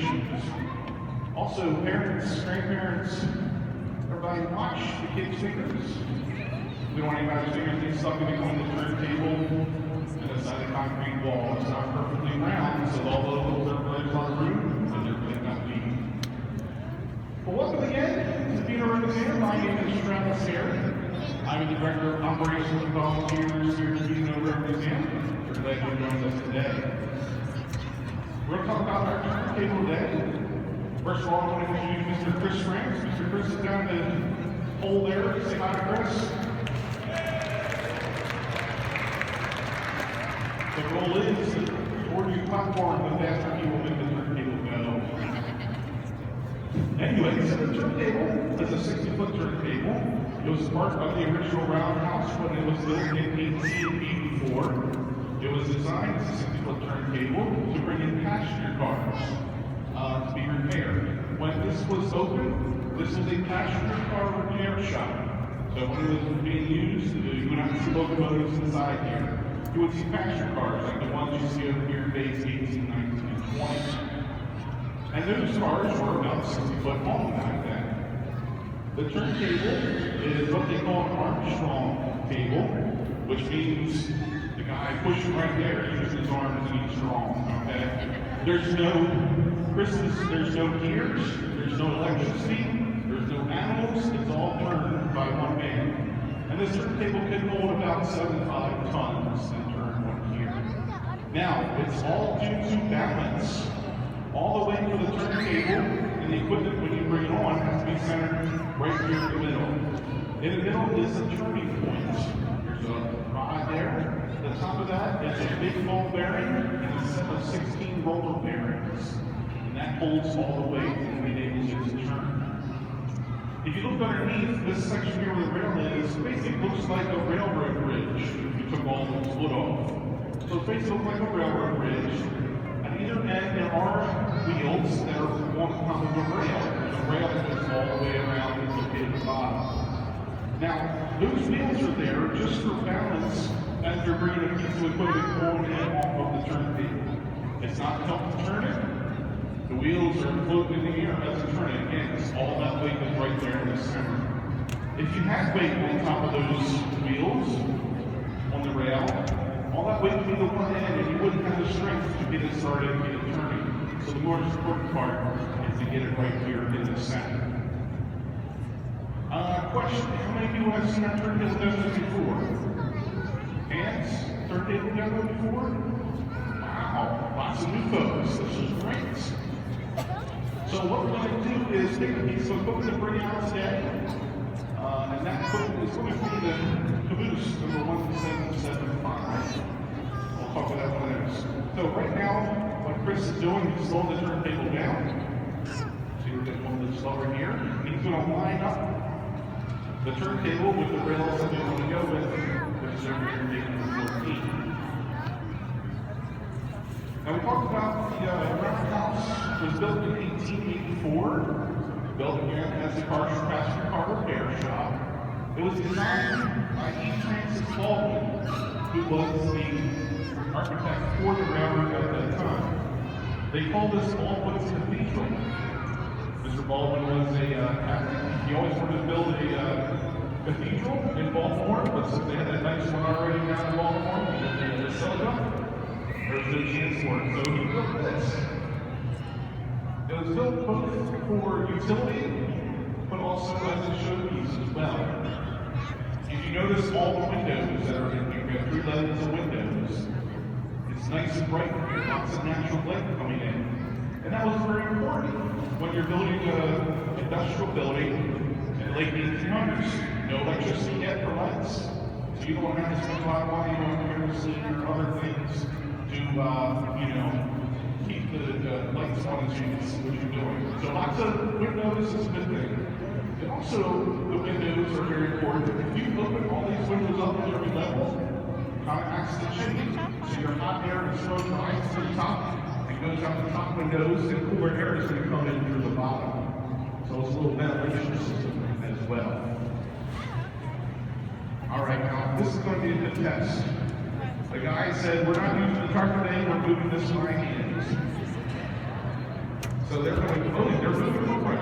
generations. Also, parents, grandparents, everybody watch the kids' fingers. We don't want anybody's fingers getting stuck in between the turntable and the side of the concrete wall. It's not perfectly round, so all the little players on the room, and they're really not deep. Well, welcome again to B&O Railroad Museum. My name is Travis Harris. I'm the Director of Operations and Volunteers here at B&O Railroad Museum. We're glad you joined us today. We're going to talk about our turntable today. First of all, I want to introduce Mr. Chris Franks. Mr. Chris is down the hole there. Say hi to Chris. The goal is to order your platform the faster you will make the turntable go. Anyway, so the turntable is a 60-foot turntable. It was part of the original roundhouse when it was built in 1884. It was designed as a 60-foot turntable to bring in passenger cars to be repaired. When this was open, this was a passenger car repair shop. So when it was being used, you would not see locomotives inside here. You would see passenger cars like the ones you see over here dates 18, 19, and 20. And those cars were about 60 foot long back then. The turntable is what they call an Armstrong table, which means the guy pushing right there uses his arms and he's strong, okay? There's no gears, there's no electricity, there's no animals, it's all turned by one man. And this turntable can hold about 75 tons and turn one gear. Now, it's all due to balance. All the weight for the turntable and the equipment when you bring it on has to be centered right here in the middle. In the middle is a turning point. There's a rod there. The top of that is a big ball bearing and a set of 16 roller bearings. And that holds all the weight and enables it to turn. If you look underneath this section here where the rail is, it basically looks like a railroad bridge if you took all the wood off. So it basically looks like a railroad bridge. At either end there are wheels that are on top of the rail. There's a rail that goes all the way around and located at the bottom. Now, those wheels are there just for balance as you're bringing a piece of equipment on and off of the turntable. It's not to help to turn it. The wheels are floating in the air as you turn it. Again, all that weight is right there in the center. If you had weight on top of those wheels, on the rail, all that weight would be the one end and you wouldn't have the strength to get it started and get it turning. So the more important part is to get it right here in the center. Question, how many people have seen our turntable demo before? Hands? Turntable demo before? Wow, lots of new folks. This is great. So what we're going to do is take a piece of equipment to bring out today. And that equipment is going to be the caboose number 1775. We'll talk about that one next. So right now, what Chris is doing, he's slowing the turntable down. So you're going to hold this slower here. And he's going to line up the turntable with the rails that we want to go with, which is over here making the 14. Now we talked about the roundhouse was built in 1884, built again as a passenger car repair shop. It was designed by E. Francis Baldwin, who was the architect for the railroad at that time. They called this Baldwin's Cathedral. Mr. Baldwin was a Catholic. He always wanted to build a cathedral in Baltimore, but since they had that nice one already down in Baltimore, they just set it up. There's no chance for it, so he built this. It was built both for utility, but also as a showpiece as well. If you notice all the windows that are in here, we have 3 levels of windows. It's nice and bright here, lots of natural light coming in. And that was very important when you're building an industrial building in the late 1800s. No electricity yet for lights. So you don't have to spend a lot of money on kerosene or other things to, keep the lights on as you see what you're doing. So lots of windows is a good thing. And also, the windows are very important. If you open all these windows up at every level, it kind of acts as a chimney. So your hot air and smoke rises to the top. Goes out the top windows, and cooler air is going to come in through the bottom. So it's a little ventilation system as well. All right, now this is going to be a good test. The guy said, we're not using the cart today, we're moving this by hand. So they're going to, oh, they're moving real quick.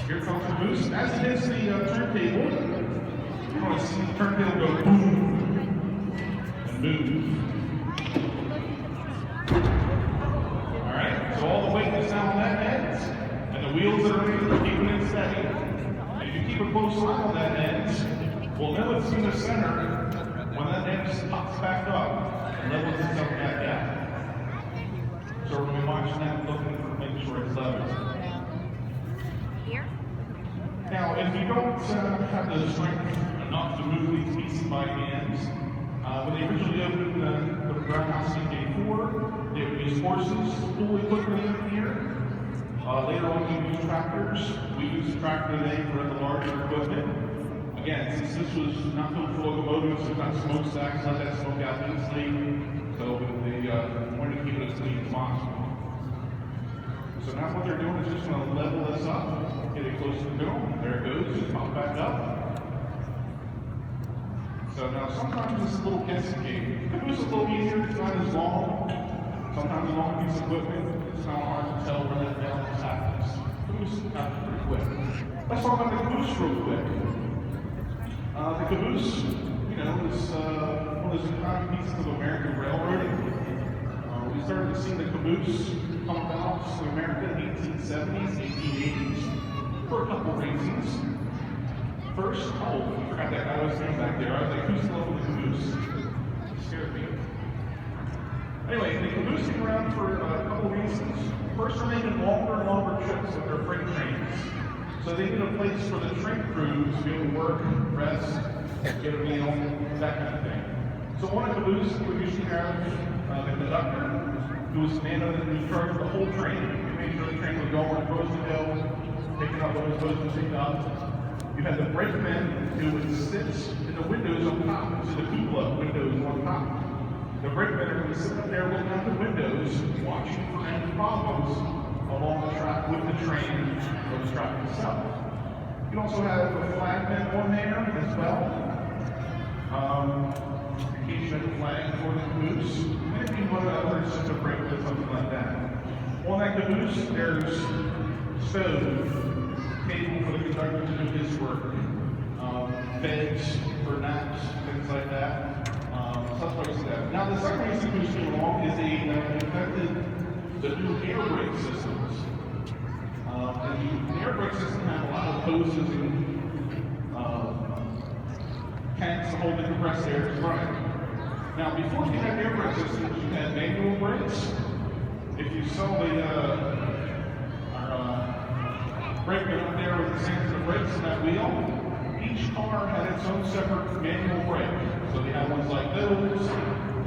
Here comes the boost. As it hits the turntable, you're going to see the turntable go boom and move. Alright, so all the weight is now on that end, and the wheels that are in are keeping it steady. And if you keep a close eye on that end, we'll know it's in the center when that end pops back up and levels itself back out. So we're going to be watching that, looking for making sure it's level. Here? Now, if you don't have the strength enough to move these pieces by hand, when they originally opened the roundhouse in K4, they would use horses, pull equipment in here. Later on, we use tractors. We use a tractor today for the larger equipment. Again, since this was not built for locomotives, it's not smokestacks, let that smoke out easily. So they wanted to keep it as clean as possible. So now what they're doing is just going to level this up, get it close to the middle. There it goes, just pop back up. So now sometimes it's a little guessing game. The boost is a little easier, it's not as long. Sometimes a long piece of equipment, it's kind of hard to tell where that balance happens. The boost happens pretty quick. Let's talk about the caboose real quick. The caboose, you know, is one of those iconic pieces of American railroading. We started to see the caboose come about to America in the 1870s, 1880s, for a couple reasons. First, oh, I forgot that guy was standing back there. I was like, who's loving the caboose? It scared me. Anyway, the caboose came around for a couple reasons. First, they're making longer and longer trips with their freight trains. So they need a place for the train crew to be able to work, rest, get a meal, that kind of thing. So on a caboose, we usually have the conductor, who was the man in charge of the whole train. He made sure the train was going where it's supposed to go, picking up what it was supposed to pick up. You had the brakeman who would sit in the windows on top, so the cupola windows on top. The brakemen would sit up there looking out the windows, watching for any problems along the track with the train or the track itself. You also have a flagman on there as well. In case you had a flag for the caboose, maybe one other just a break or something like that. On that caboose, there's stove, table for the conductor to do his work, beds for naps, things like that. Stuff like that. Now, the second reason caboose came along is they invented the new air brake systems. And the air brake system had a lot of hoses and tanks to hold the compressed air to run. Now, before you had air brake systems, you had manual brakes. If you saw our brakeman up there with the same the brakes in that wheel, each car had its own separate manual brake. So they had ones like those,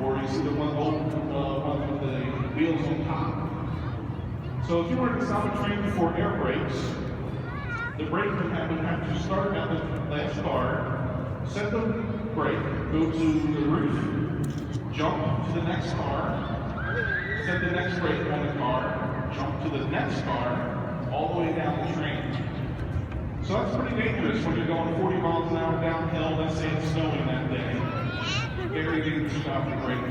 or you see the one old one with the wheels on top. So if you wanted to stop a train before air brakes, the brakeman would have to start at the last car, set the brake, go to the roof, jump to the next car, set the next brake on the car, jump to the next car, all the way down the train. So that's pretty dangerous when you're going 40 miles an hour downhill, let's say it's snowing that day. Very dangerous to stop the brake.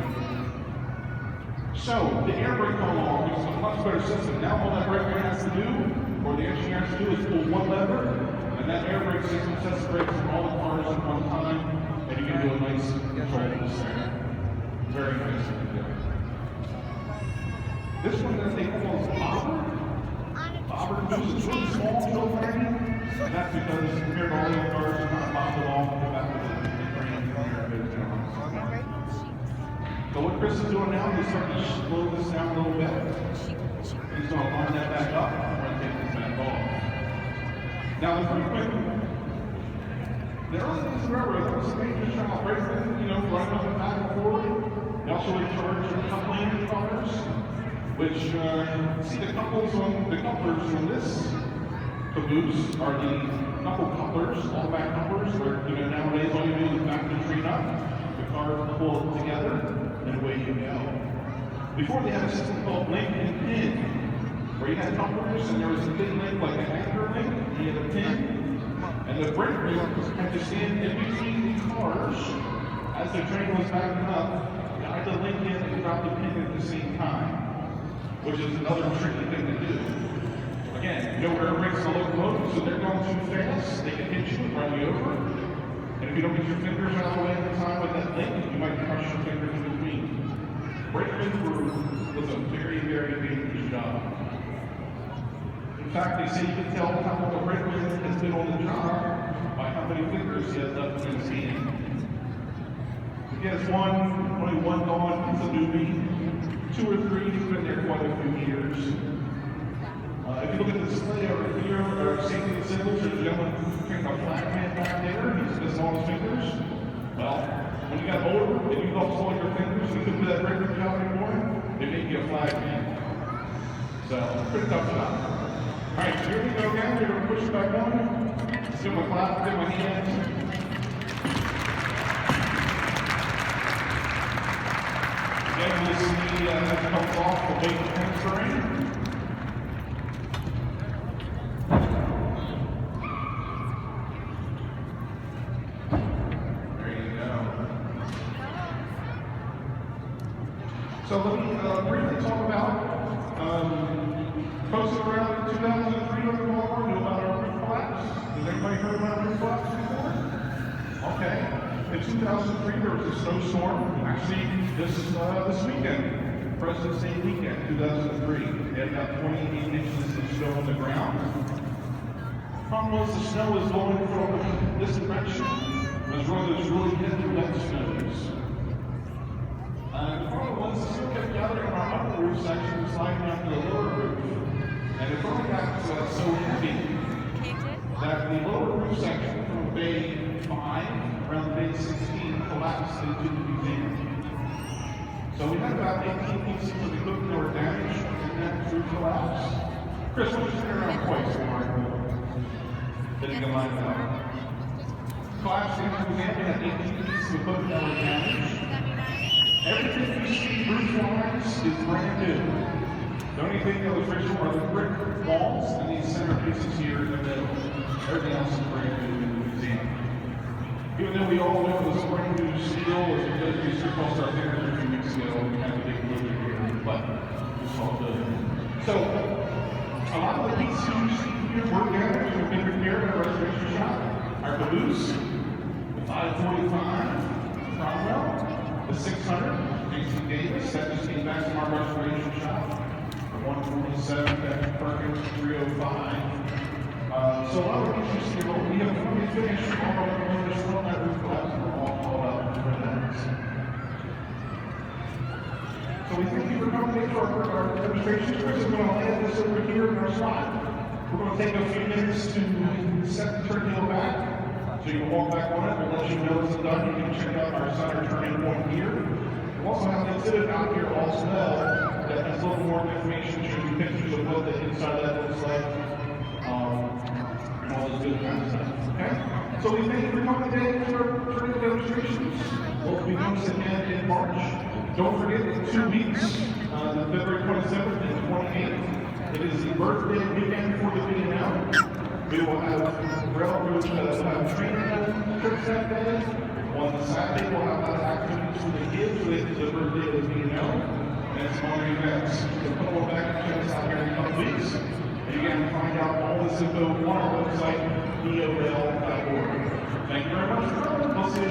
So the air brake come along, which is a much better system. Now all that brakeman has to do, or the engineer has to do, is pull one lever, and that air brake system sets the brakes on all the cars at one time, and you can do a nice control in the center. Very nice to do. This one that they call bobber. Bobber caboose is really small, so tiny, and that's because compared to all the other cars, they're not bobbed along to the back of the train. So what Chris is doing now, he's starting to slow this down a little bit. He's going to line that back up and take this back off. Now, pretty quick, the early days of railroad, there was a major trying to break them, running up and back and forward. They also were in charge of coupling the cars, which, see the couplers on this caboose are the knuckle couplers, all back couplers, where, nowadays all you do is back the train up, the car pull it together, and away you go. Before they had a system called link and pin, where you had couplers and there was a pin link like an anchor link, and you had a pin, and the brake wheels had to stand in between the cars as the train was backing up, guide the link in and drop the pin at the same time. which is another tricky thing to do. Again, no air brakes on the locomotive, so they're going too fast, they can hit you and run you over. And if you don't get your fingers out of the way at the time with that link, you might crush your fingers in between. Brakeman crew was a very, very dangerous job. In fact, they say you can tell how long a brakeman has been on the job by how many fingers he has left in his hand. If he has only one gone, it's a newbie. 2 or 3, he's been there quite a few years. If you look at the display over here, our safety and symbols, there's a gentleman carrying a flag man back there. He's missing all his fingers. Well, when you got older and you lost all your fingers and you couldn't do that brakeman job anymore, they make you a flag man. So, pretty tough job. Alright, so here we go again. We're going to push it back on. Let's give him a clap, give him a hand. Again, you see that comes off the weight transferring. There you go. So let me briefly talk about folks around 2003 on the Baltimore knew about our roof collapse. Has anybody heard about roof collapse before? Okay. In 2003, there was a snowstorm. Actually, this weekend, President's Day weekend, 2003. They had about 28 inches of snow on the ground. Problem was the snow was blowing from this direction. It was one of those really heavy wet snows. The problem was the snow kept gathering on our upper roof section and sliding down to the lower roof. And it finally got so heavy that the lower roof section from Bay 5 around Bay 16 collapsed into the museum. So we had about 18 pieces of equipment that were damaged in that roof collapse. Chris, why don't you turn around twice more? Then you can line it up. Collapsed into the museum, we had 18 pieces of equipment that were damaged. Everything you see roof-wise is brand new. The only thing that was original are the brick walls and these centerpieces here in the middle. Everything else is brand new in the museum. Even though we all know it was brand new steel, as we did used to cross our fingers a few weeks ago, we had to dig a little bit here, but it's all good. So, a lot of the pieces you see here were damaged and have been repaired at a restoration shop. Our caboose, the 545 Cromwell, the 600 J.C. Davis, that just came back from our restoration shop. 147, Patrick Perkins, 305. So a lot of things you see, we have fully finished all of the this one that roof collapse and we're all called up for that. So we thank you for coming in for our demonstration. Chris is going to land this over here in our slot. We're going to take a few minutes to set the turntable back so you can walk back on it. We'll let you know it's done. You can check out our center turning point here. We'll also have an exhibit out here as well that has a little more information, shows you pictures of what the inside of that looks like, and all this good kind of stuff. Okay? So we thank you for coming today to our turning demonstrations. We'll be doing this again in March. Don't forget, in 2 weeks, the February 27th and 28th, it is the birthday weekend for the B&O. We will have railroad training trips that day. On the Saturday, we'll have activities for the kids related to the birthday of the B&O. And some other events. So come on back and check us out here in a couple weeks. And you can find out all this info on our website, borail.org. Thank you very much for coming. We'll see you